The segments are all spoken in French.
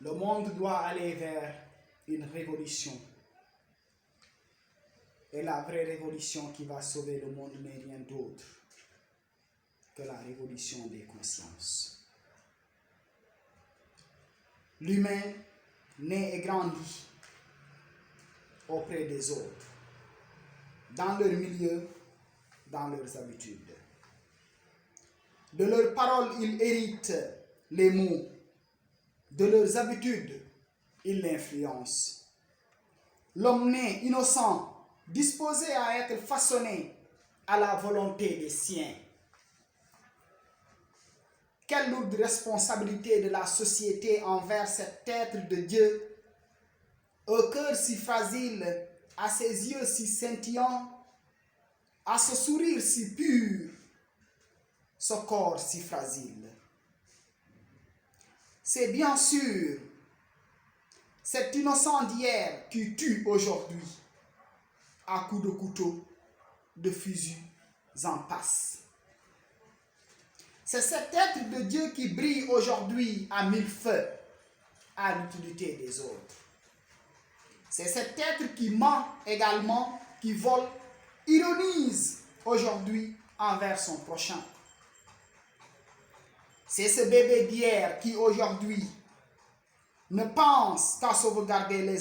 Le monde doit aller vers une révolution. Et la vraie révolution qui va sauver le monde n'est rien d'autre que la révolution des consciences. L'humain naît et grandit auprès des autres, dans leur milieu, dans leurs habitudes. De leurs paroles, ils héritent les mots. De leurs habitudes, ils l'influencent. L'homme né innocent, disposé à être façonné à la volonté des siens. Quelle lourde responsabilité de la société envers cet être de Dieu, au cœur si fragile, à ses yeux si scintillants, à ce sourire si pur, ce corps si fragile. C'est bien sûr cet innocent d'hier qui tue aujourd'hui à coups de couteau, de fusil en passe. C'est cet être de Dieu qui brille aujourd'hui à mille feux à l'utilité des autres. C'est cet être qui ment également, qui vole, ironise aujourd'hui envers son prochain. C'est ce bébé d'hier qui aujourd'hui ne pense qu'à sauvegarder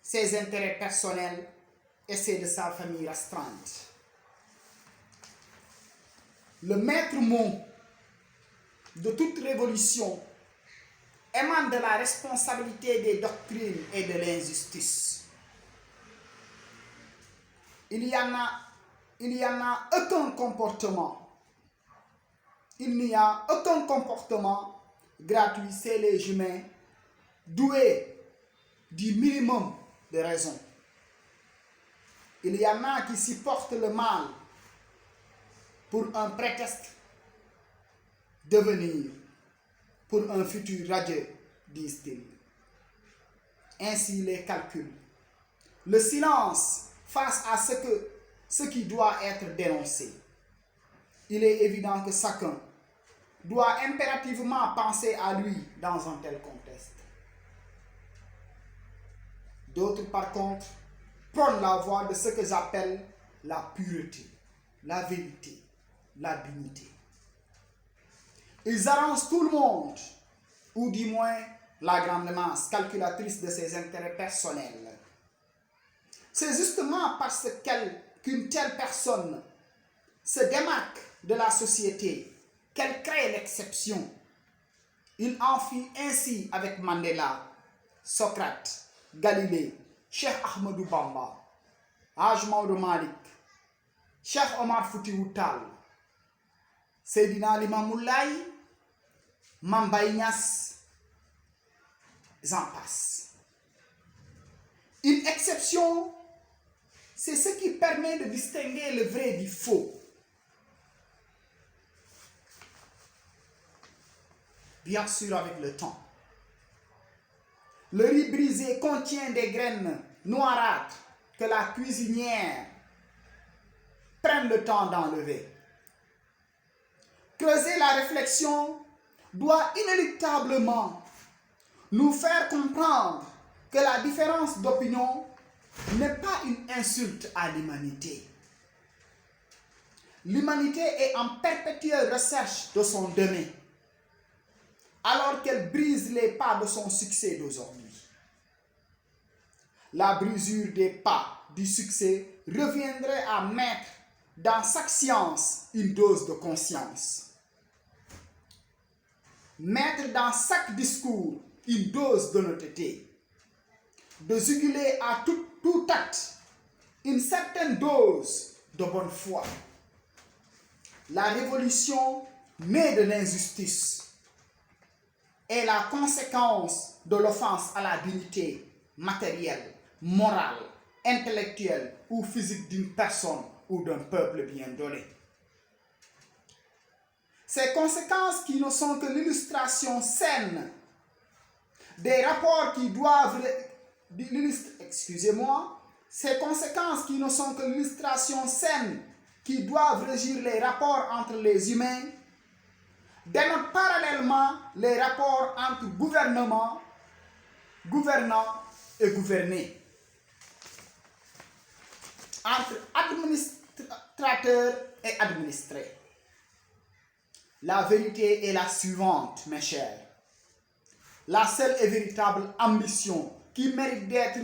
ses intérêts personnels et ceux de sa famille restreinte. Le maître mot de toute révolution émane de la responsabilité des doctrines et de l'injustice. Il n'y en a aucun comportement. Il n'y a aucun comportement gratuit chez les humains doués du minimum de raison. Il y en a qui supportent le mal pour un prétexte devenir, pour un futur radieux, disent-ils. Ainsi les calculs. Le silence face à ce qui doit être dénoncé. Il est évident que chacun doit impérativement penser à lui dans un tel contexte. D'autres, par contre, prônent la voie de ce que j'appelle la pureté, la vérité, la dignité. Ils arrangent tout le monde, ou du moins la grande masse calculatrice de ses intérêts personnels. C'est justement parce qu'une telle personne se démarque de la société qu'elle crée l'exception. Il en fit ainsi avec Mandela, Socrate, Galilée, Cheikh Ahmadou Bamba, Hadj Maodo Malick, Cheikh Omar Foutiyou Tall, Seydina Limamou Laye, Mame Baye Niass, j'en passe. Une exception, c'est ce qui permet de distinguer le vrai du faux. Bien sûr avec le temps. Le riz brisé contient des graines noirâtres que la cuisinière prend le temps d'enlever. Creuser la réflexion doit inéluctablement nous faire comprendre que la différence d'opinion n'est pas une insulte à l'humanité. L'humanité est en perpétuelle recherche de son demain, alors qu'elle brise les pas de son succès d'aujourd'hui. La brisure des pas du succès reviendrait à mettre dans chaque science une dose de conscience. Mettre dans chaque discours une dose d'honnêteté. De juguler à tout acte une certaine dose de bonne foi. La révolution née de l'injustice est la conséquence de l'offense à la dignité matérielle, morale, intellectuelle ou physique d'une personne ou d'un peuple bien donné. Ces conséquences qui ne sont que l'illustration saine des rapports qui doivent... Ces conséquences qui ne sont que l'illustration saine qui doivent régir les rapports entre les humains dénote parallèlement les rapports entre gouvernement, gouvernant et gouverné, entre administrateur et administré. La vérité est la suivante, mes chers. La seule et véritable ambition qui mérite d'être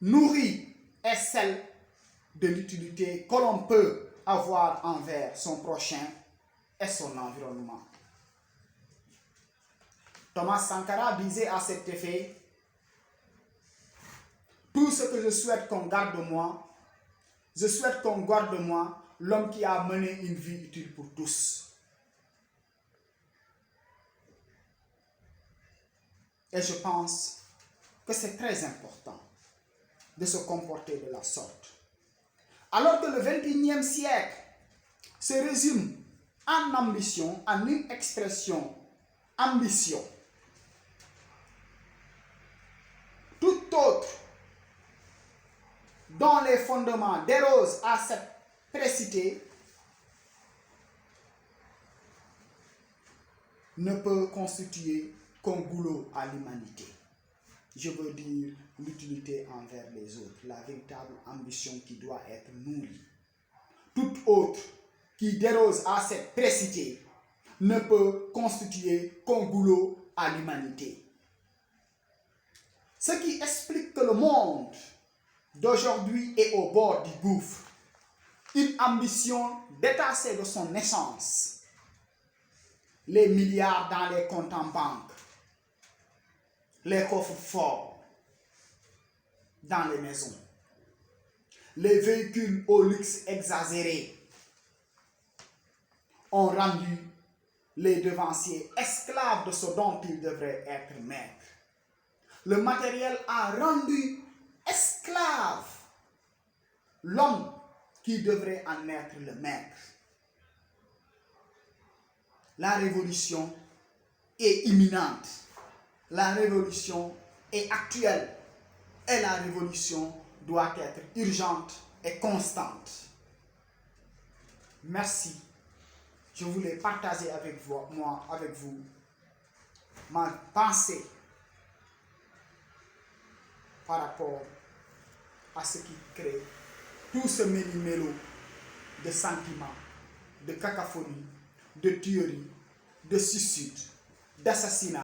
nourrie est celle de l'utilité que l'on peut avoir envers son prochain et son environnement. Thomas Sankara disait à cet effet: tout ce que je souhaite qu'on garde de moi, je souhaite qu'on garde de moi l'homme qui a mené une vie utile pour tous. Et je pense que c'est très important de se comporter de la sorte. Alors que le 21e siècle se résume en ambition, en une expression, ambition. Tout autre dont les fondements dérogent à cette précité ne peut constituer qu'un goulot à l'humanité. Je veux dire l'utilité envers les autres, la véritable ambition qui doit être nourrie. Tout autre qui déroge à cette précité ne peut constituer qu'un goulot à l'humanité. Ce qui explique que le monde d'aujourd'hui est au bord du gouffre. Une ambition détachée de son essence. Les milliards dans les comptes en banque, les coffres forts dans les maisons, les véhicules au luxe exagéré ont rendu les devanciers esclaves de ce dont ils devraient être maîtres. Le matériel a rendu esclave l'homme qui devrait en être le maître. La révolution est imminente. La révolution est actuelle. Et la révolution doit être urgente et constante. Merci. Je voulais partager avec vous, ma pensée par rapport à ce qui crée tout ce méli-mélo de sentiments, de cacophonie, de tueries, de suicides, d'assassinats.